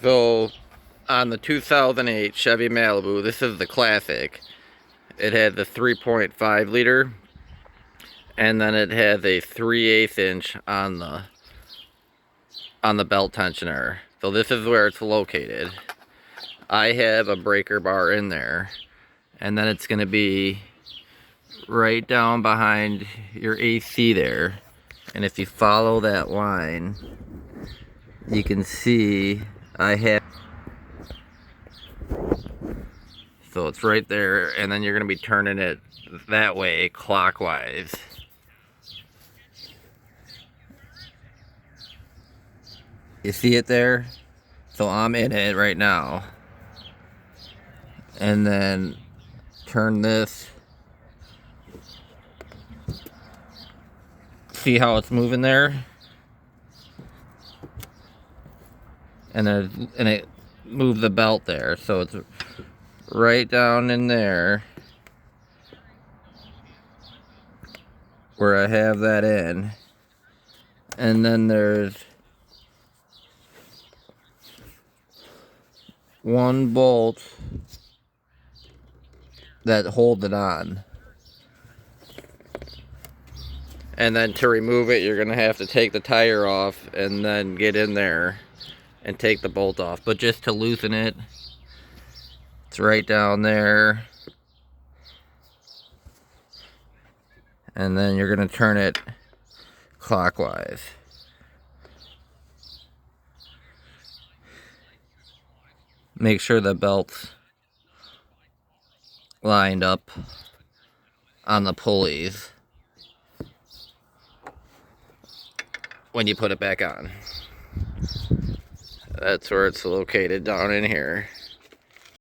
So, on the 2008 Chevy Malibu, this is the classic. It had the 3.5 liter, and then it has a 3/8 inch on the belt tensioner. So this is where it's located. I have a breaker bar in there, and then it's going to be right down behind your AC there. And if you follow that line, you can see I have, so it's right there, and then you're going to be turning it that way clockwise. You see it there? So I'm in it right now. And then turn this. See how it's moving there? And it moved the belt there. So it's right down in there where I have that in. And then there's one bolt that holds it on. And then to remove it, you're gonna have to take the tire off and then get in there and take the bolt off. But just to loosen it, it's right down there. And then you're gonna turn it clockwise. Make sure the belt's lined up on the pulleys when you put it back on. That's where it's located, down in here.